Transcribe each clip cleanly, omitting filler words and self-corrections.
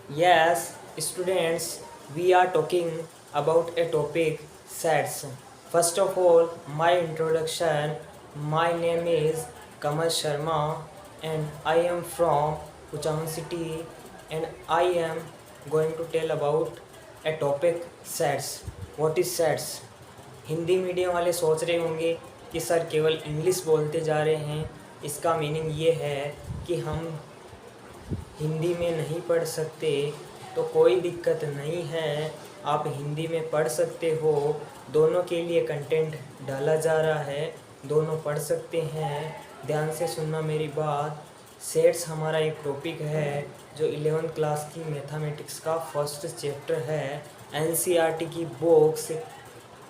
Yes, students, we are talking about a topic sets. First of all, my introduction. My name is Kamal Sharma and I am from Uchang City and I am going to tell about a topic sets. What is sets? Hindi medium वाले सोच रहे होंगे कि sir केवल English बोलते जा रहे हैं। इसका मीनिंग ये है कि हम हिंदी में नहीं पढ़ सकते, तो कोई दिक्कत नहीं है, आप हिंदी में पढ़ सकते हो। दोनों के लिए कंटेंट डाला जा रहा है, दोनों पढ़ सकते हैं। ध्यान से सुनना मेरी बात। सेट्स हमारा एक टॉपिक है जो 11th क्लास की मैथमेटिक्स का फर्स्ट चैप्टर है। एनसीईआरटी की बुक्स,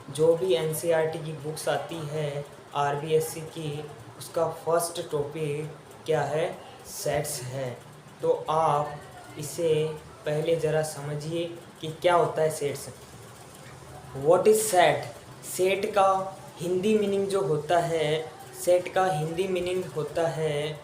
जो भी एनसीईआरटी की बुक्स आती है आरबीएससी की, उसका फर्स्ट टॉपिक क्या है? सेट्स है। तो आप इसे पहले ज़रा समझिए कि क्या होता है sets. What is set? Set का हिंदी मीनिंग जो होता है, सेट का हिंदी मीनिंग होता है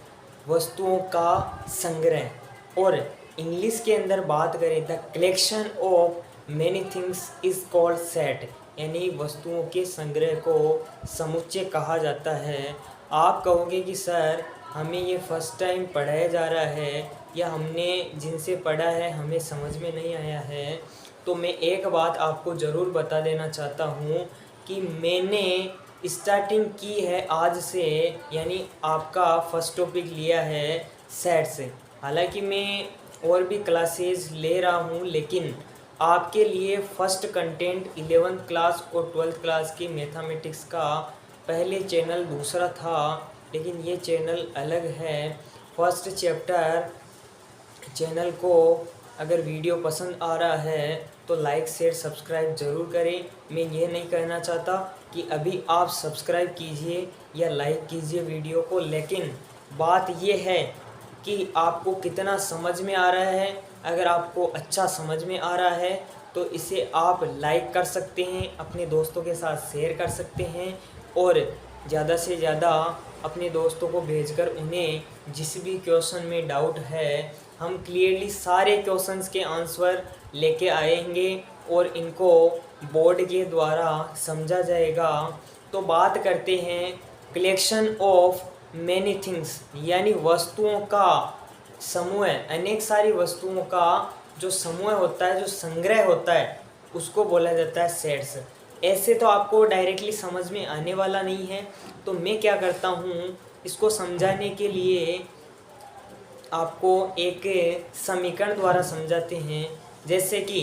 वस्तुओं का संग्रह। और इंग्लिश के अंदर बात करें, the collection of many things is called set, यानी वस्तुओं के संग्रह को समुच्चय कहा जाता है। आप कहोगे कि सर हमें ये फर्स्ट टाइम पढ़ाया जा रहा है या हमने जिनसे पढ़ा है हमें समझ में नहीं आया है, तो मैं एक बात आपको ज़रूर बता देना चाहता हूँ कि मैंने स्टार्टिंग की है आज से, यानी आपका फर्स्ट टॉपिक लिया है सेट से। हालांकि मैं और भी क्लासेस ले रहा हूँ, लेकिन आपके लिए फ़र्स्ट कंटेंट 11th क्लास और 12th क्लास की मैथमेटिक्स का पहले चैनल दूसरा था, लेकिन ये चैनल अलग है। फर्स्ट चैप्टर चैनल को अगर वीडियो पसंद आ रहा है तो लाइक शेयर सब्सक्राइब ज़रूर करें। मैं ये नहीं कहना चाहता कि अभी आप सब्सक्राइब कीजिए या लाइक कीजिए वीडियो को, लेकिन बात ये है कि आपको कितना समझ में आ रहा है। अगर आपको अच्छा समझ में आ रहा है तो इसे आप लाइक कर सकते हैं, अपने दोस्तों के साथ शेयर कर सकते हैं और ज़्यादा से ज़्यादा अपने दोस्तों को भेजकर उन्हें जिस भी क्वेश्चन में डाउट है, हम क्लियरली सारे क्वेश्चंस के आंसर लेके आएंगे और इनको बोर्ड के द्वारा समझा जाएगा। तो बात करते हैं कलेक्शन ऑफ मैनी थिंग्स, यानी वस्तुओं का समूह। अनेक सारी वस्तुओं का जो समूह होता है, जो संग्रह होता है, उसको बोला जाता है सेट्स। ऐसे तो आपको डायरेक्टली समझ में आने वाला नहीं है, तो मैं क्या करता हूँ, इसको समझाने के लिए आपको एक समीकरण द्वारा समझाते हैं। जैसे कि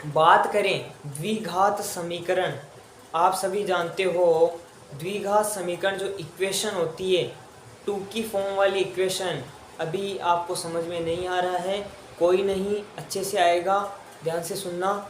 बात करें द्विघात समीकरण, आप सभी जानते हो द्विघात समीकरण जो इक्वेशन होती है, टू की फॉर्म वाली इक्वेशन, अभी आपको समझ में नहीं आ रहा है, कोई नहीं, अच्छे से आएगा, ध्यान से सुनना।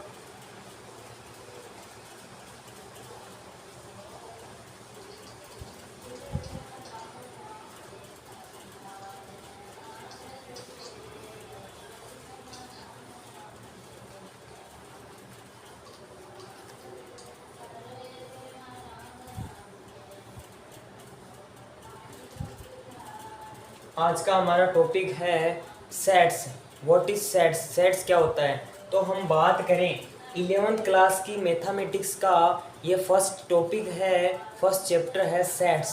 आज का हमारा टॉपिक है sets. What is sets? Sets क्या होता है? तो हम बात करें 11th क्लास की मैथमेटिक्स का, ये फर्स्ट टॉपिक है, फर्स्ट चैप्टर है सेट्स।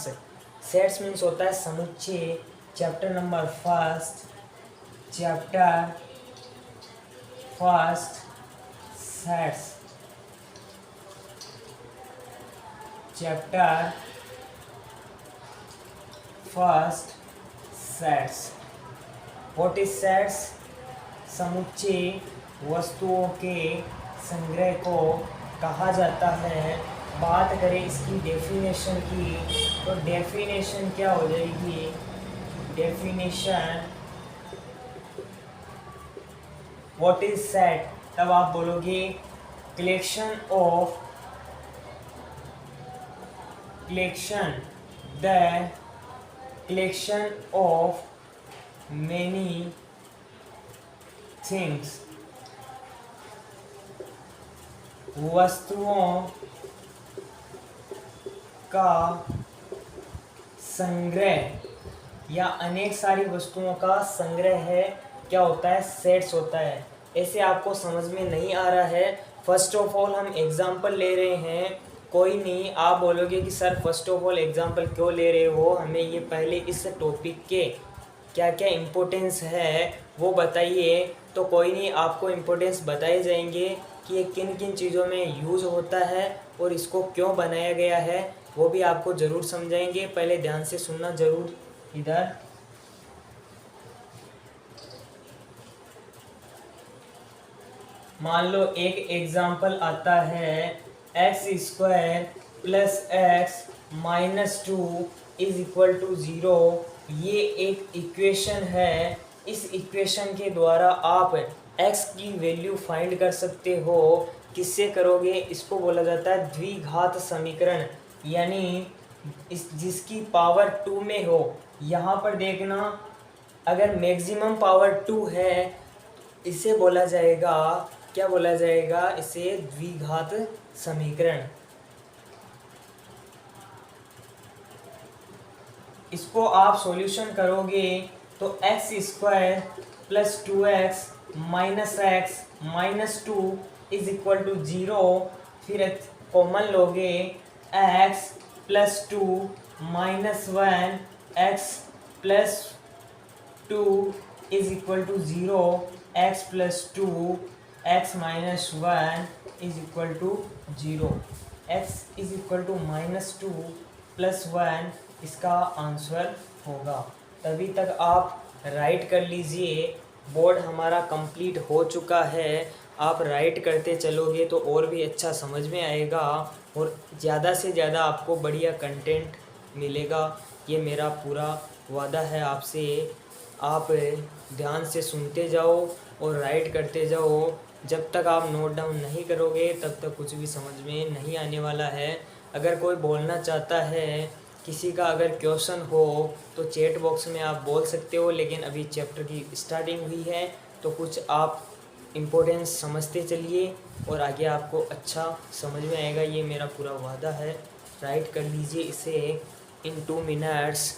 सेट्स मीन्स होता है समुच्चय। Chapter number first, chapter first sets, chapter first sets. What is sets? समुच्चय वस्तुओं के संग्रह को कहा जाता है। बात करें इसकी डेफिनेशन की, तो डेफिनेशन क्या हो जाएगी? डेफिनेशन व्हाट इज सेट, तब आप बोलोगे collection of, collection the collection of many things, वस्तुओं का संग्रह या अनेक सारी वस्तुओं का संग्रह है। क्या होता है, सेट्स होता है। ऐसे आपको समझ में नहीं आ रहा है, फर्स्ट ऑफ ऑल हम एग्जाम्पल ले रहे हैं। कोई नहीं, आप बोलोगे कि sir first of all example क्यों ले रहे हो, हमें ये पहले इस टॉपिक के क्या क्या इम्पोर्टेंस है वो बताइए। तो कोई नहीं, आपको इम्पोर्टेंस बताए जाएंगे कि ये किन किन चीज़ों में यूज़ होता है और इसको क्यों बनाया गया है, वो भी आपको ज़रूर समझाएंगे। पहले ध्यान से सुनना ज़रूर। इधर मान लो एक एग्जाम्पल आता है, x square plus x minus two is equal to zero. ये एक इक्वेशन है। इस इक्वेशन के द्वारा आप x की वैल्यू फाइंड कर सकते हो। किससे करोगे, इसको बोला जाता है द्विघात समीकरण, यानी इस जिसकी पावर टू में हो। यहाँ पर देखना, अगर मैक्सिमम पावर टू है इसे बोला जाएगा, क्या बोला जाएगा, इसे द्विघात समीकरण। इसको आप सॉल्यूशन करोगे तो x square plus two x minus two is equal to zero. फिर कॉमन लोगे, x plus two minus one x plus two is equal to zero. X plus two x minus one is equal to zero. X is equal to minus two plus one इसका answer होगा। तभी तक आप right कर लीजिए। Board हमारा complete हो चुका है। आप राइट करते चलोगे तो और भी अच्छा समझ में आएगा और ज़्यादा से ज़्यादा आपको बढ़िया कंटेंट मिलेगा। ये मेरा पूरा वादा है आपसे। आप ध्यान से सुनते जाओ और राइट करते जाओ। जब तक आप नोट डाउन नहीं करोगे तब तक कुछ भी समझ में नहीं आने वाला है। अगर कोई बोलना चाहता है, किसी का अगर क्वेश्चन हो तो चैट बॉक्स में आप बोल सकते हो, लेकिन अभी चैप्टर की स्टार्टिंग हुई है तो कुछ आप इम्पोर्टेंस समझते चलिए और आगे आपको अच्छा समझ में आएगा। ये मेरा पूरा वादा है। राइट कर लीजिए इसे इन 2 मिनट्स।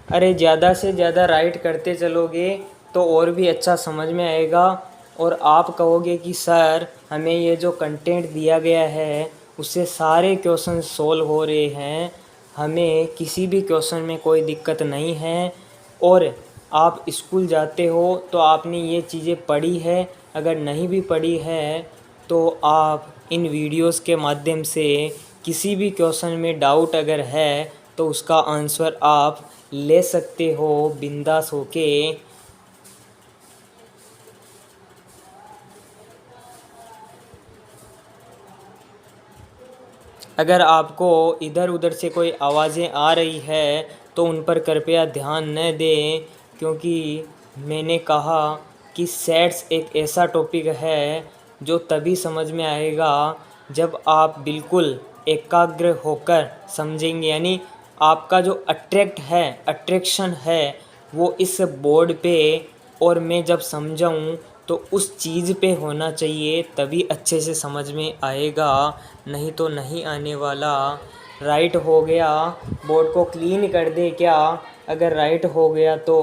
अरे ज़्यादा से ज़्यादा राइट करते चलोगे तो और भी अच्छा समझ में आएगा और आप कहोगे कि सर हमें ये जो कंटेंट दिया गया है उससे सारे क्वेश्चन सोल्व हो रहे हैं, हमें किसी भी क्वेश्चन में कोई दिक्कत नहीं है। और आप स्कूल जाते हो तो आपने ये चीज़ें पढ़ी है, अगर नहीं भी पढ़ी है तो आप इन वीडियोस के माध्यम से किसी भी क्वेश्चन में डाउट अगर है तो उसका आंसर आप ले सकते हो बिंदास होके। अगर आपको इधर उधर से कोई आवाज़ें आ रही है तो उन पर कृपया ध्यान न दें, क्योंकि मैंने कहा कि सेट्स एक ऐसा टॉपिक है जो तभी समझ में आएगा जब आप बिल्कुल एकाग्र होकर समझेंगे। यानी आपका जो अट्रैक्शन है वो इस बोर्ड पे और मैं जब समझाऊँ तो उस चीज़ पे होना चाहिए, तभी अच्छे से समझ में आएगा, नहीं तो नहीं आने वाला। राइट हो गया, बोर्ड को क्लीन कर दे क्या। अगर राइट हो गया तो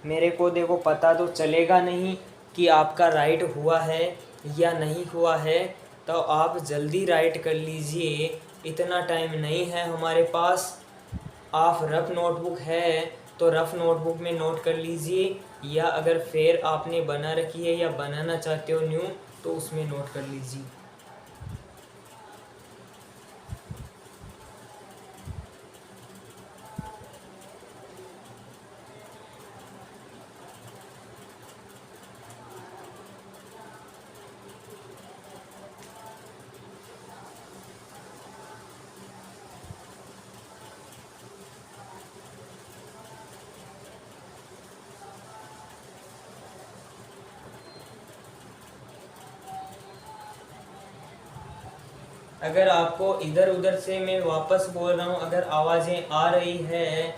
मेरे को देखो पता तो चलेगा नहीं कि आपका राइट हुआ है या नहीं हुआ है। तो आप जल्दी राइट कर लीजिए, इतना टाइम नहीं है हमारे पास। आप रफ नोटबुक है तो रफ नोटबुक में नोट कर लीजिए, या अगर फिर आपने बना रखी है या बनाना चाहते हो न्यू तो उसमें नोट कर लीजिए। अगर आपको इधर उधर से मैं वापस बोल रहा हूँ, अगर आवाज़ें आ रही है,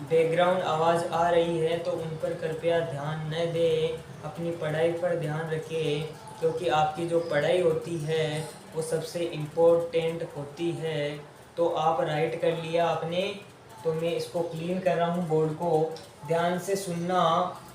बैकग्राउंड आवाज़ आ रही है, तो उन पर कृपया ध्यान न दें, अपनी पढ़ाई पर ध्यान रखें, क्योंकि आपकी जो पढ़ाई होती है वो सबसे इम्पोर्टेंट होती है। तो आप राइट कर लिया आपने, तो मैं इसको क्लीन कर रहा हूँ बोर्ड को, ध्यान से सुनना।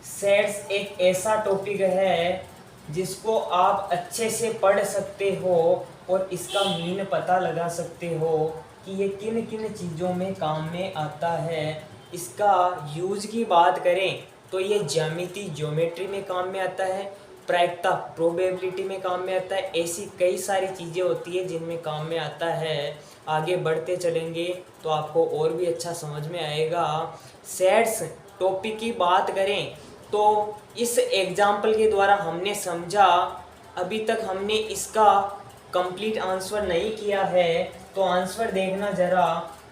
सेट्स एक ऐसा टॉपिक है जिसको आप अच्छे से पढ़ सकते हो और इसका मीन पता लगा सकते हो कि ये किन किन चीज़ों में काम में आता है। इसका यूज की बात करें तो ये ज्योमेट्री में काम में आता है, प्रायिकता प्रोबेबिलिटी में काम में आता है, ऐसी कई सारी चीज़ें होती है जिनमें काम में आता है। आगे बढ़ते चलेंगे तो आपको और भी अच्छा समझ में आएगा। सेट्स टॉपिक की बात करें तो इस एग्जाम्पल के द्वारा हमने समझा, अभी तक हमने इसका कंप्लीट आंसर नहीं किया है, तो आंसर देखना ज़रा।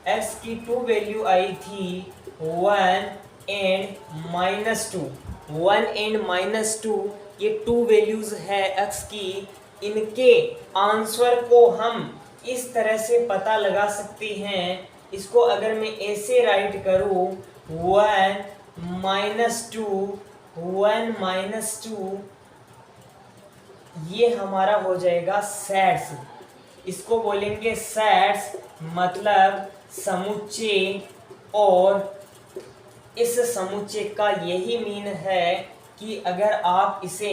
x की 2 वैल्यू आई थी 1 एंड -2, 1 एंड -2, ये 2 वैल्यूज़ है x की। इनके आंसर को हम इस तरह से पता लगा सकते हैं। इसको अगर मैं ऐसे राइट करूँ 1 -2, 1 -2, ये हमारा हो जाएगा सेट्स। इसको बोलेंगे सेट्स, मतलब समुच्चय। और इस समुच्चय का यही मीन है कि अगर आप इसे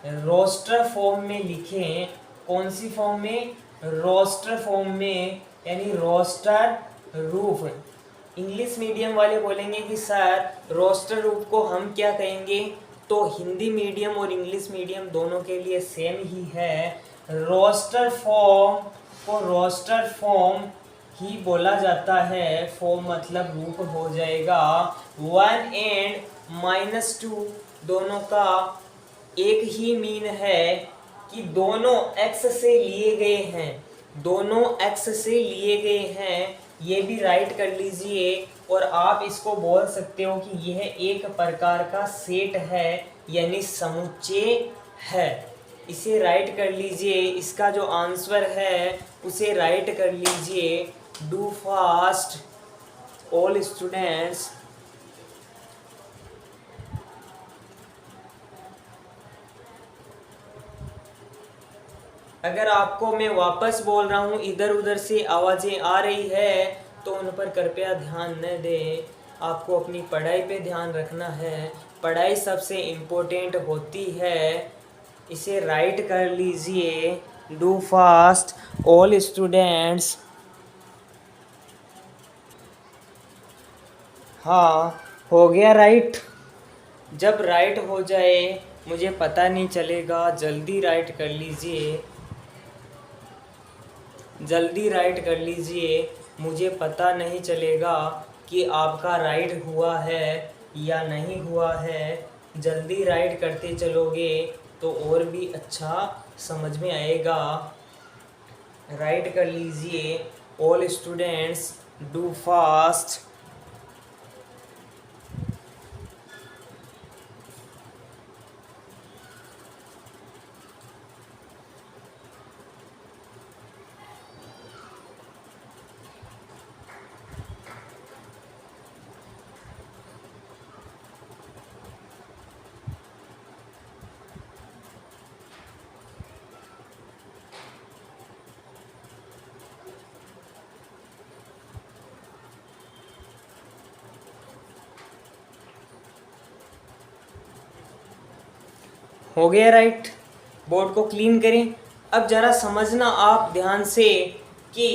रोस्टर फॉर्म में लिखें, कौन सी फॉर्म में? रोस्टर फॉर्म में, यानी रोस्टर रूफ। इंग्लिश मीडियम वाले बोलेंगे कि सर रोस्टर रूफ को हम क्या कहेंगे, तो हिंदी मीडियम और इंग्लिश मीडियम दोनों के लिए सेम ही है। रोस्टर फॉर्म को रोस्टर फॉर्म ही बोला जाता है। फॉर्म मतलब रूप हो जाएगा। 1 एंड -2 दोनों का एक ही मीन है कि दोनों x से लिए गए हैं, दोनों x से लिए गए हैं। ये भी राइट कर लीजिए। और आप इसको बोल सकते हो कि यह एक प्रकार का सेट है, यानी समुच्चय है। इसे राइट कर लीजिए। इसका जो आंसर है उसे राइट कर लीजिए। Do fast all students. अगर आपको मैं वापस बोल रहा हूँ इधर उधर से आवाज़ें आ रही है तो उन पर कृपया ध्यान न दें। आपको अपनी पढ़ाई पे ध्यान रखना है, पढ़ाई सबसे इम्पोर्टेंट होती है। इसे राइट कर लीजिए। Do fast all students. हाँ, हो गया राइट। जब राइट हो जाए मुझे पता नहीं चलेगा, जल्दी राइट कर लीजिए, जल्दी राइट कर लीजिए। मुझे पता नहीं चलेगा कि आपका राइट हुआ है या नहीं हुआ है। जल्दी राइट करते चलोगे तो और भी अच्छा समझ में आएगा। राइट कर लीजिए। All students do fast. हो गया राइट। बोर्ड को क्लीन करें। अब ज़रा समझना आप ध्यान से कि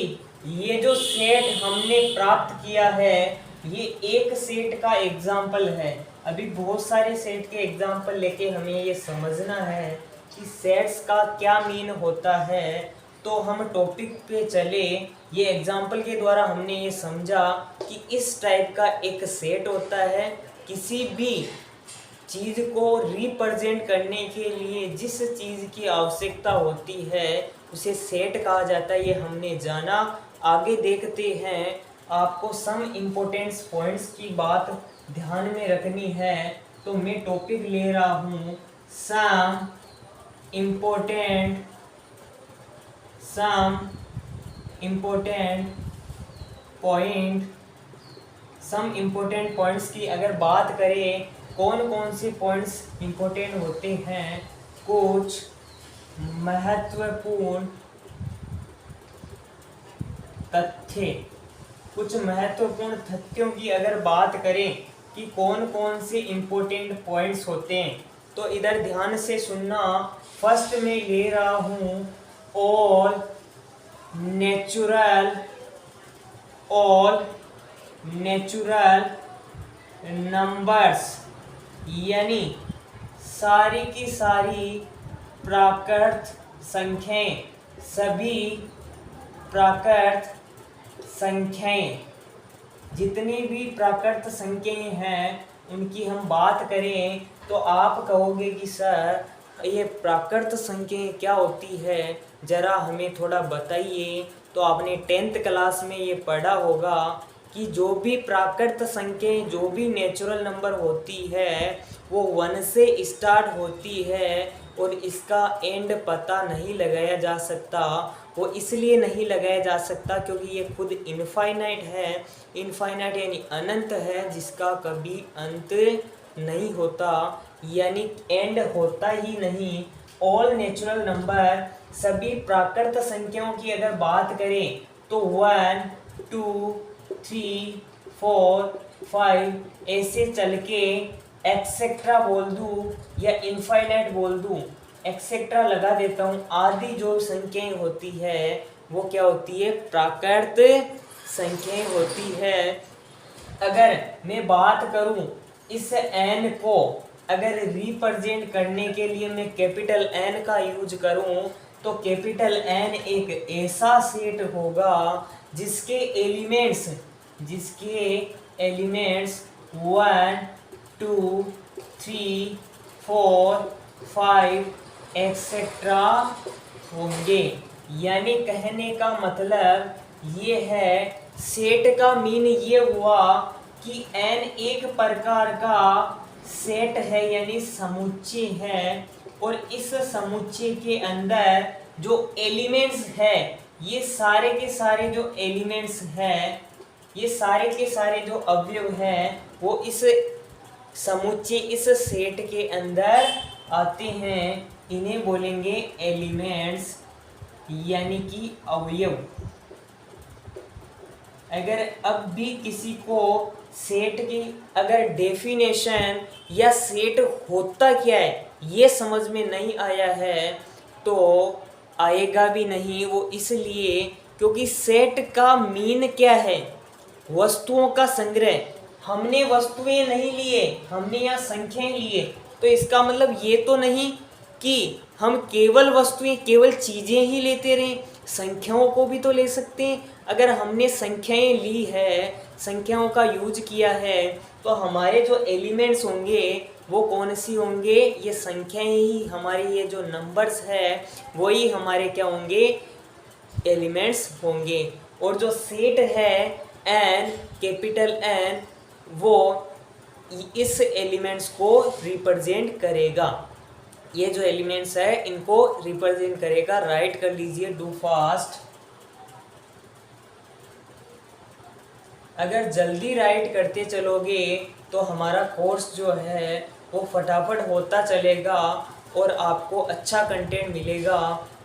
ये जो सेट हमने प्राप्त किया है ये एक सेट का एग्जाम्पल है। अभी बहुत सारे सेट के एग्जाम्पल लेके हमें ये समझना है कि सेट्स का क्या मीन होता है। तो हम टॉपिक पे चले। ये एग्जाम्पल के द्वारा हमने ये समझा कि इस टाइप का एक सेट होता है। किसी भी चीज़ को रिप्रेजेंट करने के लिए जिस चीज़ की आवश्यकता होती है उसे सेट कहा जाता है। ये हमने जाना। आगे देखते हैं। आपको सम इम्पोर्टेंस पॉइंट्स की बात ध्यान में रखनी है। तो मैं टॉपिक ले रहा हूँ some important some important point, some important points की अगर बात करें, कौन कौन से पॉइंट्स इम्पोर्टेंट होते हैं, कुछ महत्वपूर्ण तथ्य, कुछ महत्वपूर्ण तथ्यों की अगर बात करें कि कौन कौन से इम्पोर्टेंट पॉइंट्स होते हैं, तो इधर ध्यान से सुनना। फर्स्ट में ले रहा हूँ ऑल नेचुरल नंबर्स, यानी सारी की सारी प्राकृत संख्याएं, सभी प्राकृत संख्याएं, जितनी भी प्राकृत संख्याएं हैं उनकी हम बात करें तो आप कहोगे कि सर ये प्राकृत संख्याएं क्या होती है, ज़रा हमें थोड़ा बताइए। तो आपने 10th क्लास में ये पढ़ा होगा कि जो भी प्राकृत संख्याएं, जो भी नेचुरल नंबर होती है वो 1 से स्टार्ट होती है और इसका एंड पता नहीं लगाया जा सकता। वो इसलिए नहीं लगाया जा सकता क्योंकि ये खुद इनफाइनाइट है, इनफाइनाइट यानी अनंत है, जिसका कभी अंत नहीं होता, यानी एंड होता ही नहीं। ऑल नेचुरल नंबर, सभी प्राकृत संख्याओं की अगर बात करें तो 1 2 3 4 5 ऐसे चल के एक्सेट्रा बोल दूँ या इनफाइनाइट बोल दूँ, एक्सेट्रा लगा देता हूँ, आदि जो संख्याएं होती है वो क्या होती है, प्राकृत संख्याएं होती है। अगर मैं बात करूं इस n को अगर रिप्रेजेंट करने के लिए मैं कैपिटल N का यूज करूं तो कैपिटल N एक ऐसा सेट होगा जिसके एलिमेंट्स 1 2 3 4 5 एक्सेट्रा होंगे। यानी कहने का मतलब ये है, सेट का मीन ये हुआ कि n एक प्रकार का सेट है यानी समुच्चय है, और इस समुच्चय के अंदर जो एलिमेंट्स है, ये सारे के सारे जो एलिमेंट्स हैं, ये सारे के सारे जो अवयव हैं वो इस समुच्चय, इस सेट के अंदर आते हैं। इन्हें बोलेंगे एलिमेंट्स यानी कि अवयव। अगर अब भी किसी को सेट की अगर डेफिनेशन या सेट होता क्या है ये समझ में नहीं आया है तो आएगा भी नहीं, वो इसलिए क्योंकि सेट का मीन क्या है, वस्तुओं का संग्रह। हमने वस्तुएं नहीं लिए, हमने यहाँ संख्याएं लिए, तो इसका मतलब ये तो नहीं कि हम केवल वस्तुएं, केवल चीज़ें ही लेते रहें, संख्याओं को भी तो ले सकते हैं। अगर हमने संख्याएं ली है, संख्याओं का यूज किया है, तो हमारे जो एलिमेंट्स होंगे वो कौन सी होंगे, ये संख्याएं ही, हमारे ये जो नंबर्स है वही हमारे क्या होंगे, एलिमेंट्स होंगे। और जो सेट है एन, कैपिटल N, वो इस एलिमेंट्स को रिप्रेजेंट करेगा। ये जो एलिमेंट्स है इनको रिप्रेजेंट करेगा। राइट कर लीजिए, डू फास्ट। अगर जल्दी राइट करते चलोगे तो हमारा कोर्स जो है वो फटाफट होता चलेगा और आपको अच्छा कंटेंट मिलेगा।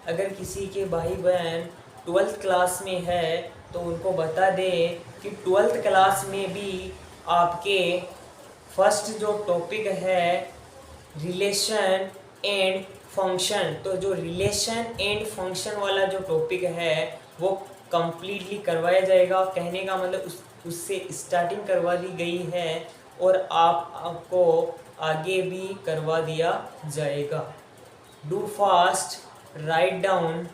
अगर किसी के भाई बहन 12th क्लास में है तो उनको बता दें कि 12th क्लास में भी आपके फर्स्ट जो टॉपिक है रिलेशन एंड फंक्शन, तो जो रिलेशन एंड फंक्शन वाला जो टॉपिक है वो कम्प्लीटली करवाया जाएगा। कहने का मतलब उससे स्टार्टिंग करवा दी गई है और आपको आगे भी करवा दिया जाएगा। Do fast, right down.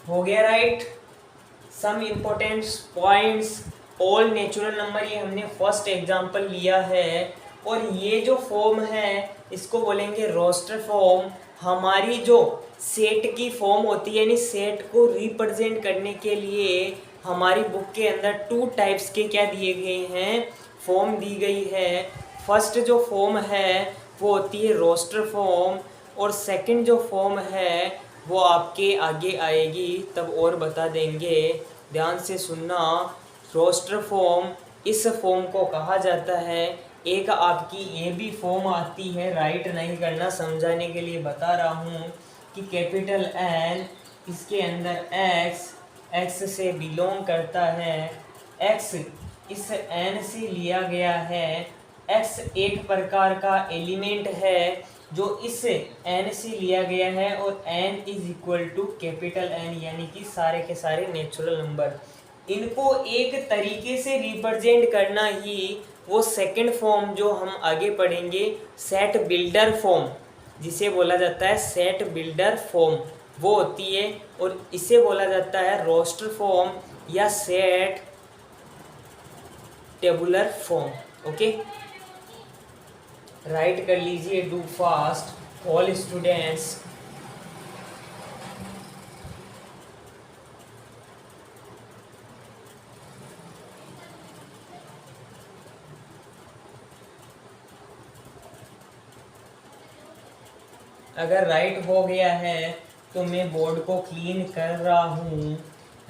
हो गया right. Some important points, all natural number, ये हमने फर्स्ट एग्जांपल लिया है। और ये जो फॉर्म है इसको बोलेंगे रोस्टर फॉर्म। हमारी जो सेट की फॉर्म होती है, यानी सेट को रिप्रेजेंट करने के लिए हमारी बुक के अंदर 2 टाइप्स के क्या दिए गए हैं, फॉर्म दी गई है। फर्स्ट जो फॉर्म है वो होती है रोस्टर फॉर्म। और सेकंड जो फॉर्म है वो आपके आगे आएगी तब और बता देंगे, ध्यान से सुनना। रोस्टर फॉर्म, इस फॉर्म को कहा जाता है। एक आपकी ये भी फॉर्म आती है, राइट नहीं करना, समझाने के लिए बता रहा हूँ कि कैपिटल एन, इसके अंदर एक्स से बिलोंग करता है, एक्स इस एन से लिया गया है। एक्स एक प्रकार का एलिमेंट है जो इस एन से लिया गया है और N is equal to capital N, यानी कि सारे के सारे नेचुरल नंबर। इनको एक तरीके से रिप्रेजेंट करना ही वो सेकंड फॉर्म जो हम आगे पढ़ेंगे, सेट बिल्डर फॉर्म, जिसे बोला जाता है सेट बिल्डर फॉर्म, वो होती है। और इसे बोला जाता है रोस्टर फॉर्म या set tabular form. Okay, right कर लीजिए, डू फास्ट ऑल स्टूडेंट्स। अगर राइट हो गया है तो मैं बोर्ड को क्लीन कर रहा हूँ,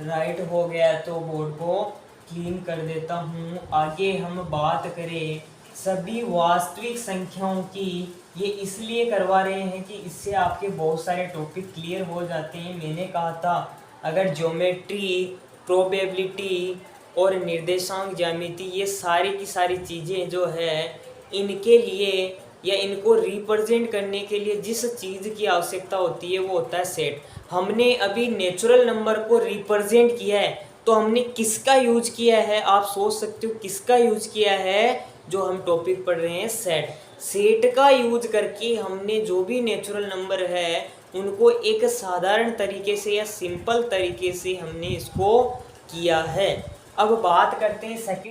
राइट हो गया तो बोर्ड को क्लीन कर देता हूँ। आगे हम बात करें सभी वास्तविक संख्याओं की, ये इसलिए करवा रहे हैं कि इससे आपके बहुत सारे टॉपिक क्लियर हो जाते हैं। मैंने कहा था अगर ज्योमेट्री, प्रोबेबिलिटी और निर्देशांक ज्यामिति, ये सारी की सारी चीज़ें जो है इनके लिए या इनको रिप्रेजेंट करने के लिए जिस चीज़ की आवश्यकता होती है वो होता है सेट। हमने अभी नेचुरल नंबर को रिप्रेजेंट किया है तो हमने किसका यूज किया है, आप सोच सकते हो किसका यूज किया है, जो हम टॉपिक पढ़ रहे हैं सेट। सेट का यूज करके हमने जो भी नेचुरल नंबर है उनको एक साधारण तरीके से या सिंपल तरीके से हमने इसको किया है। अब बात करते हैं सेकंड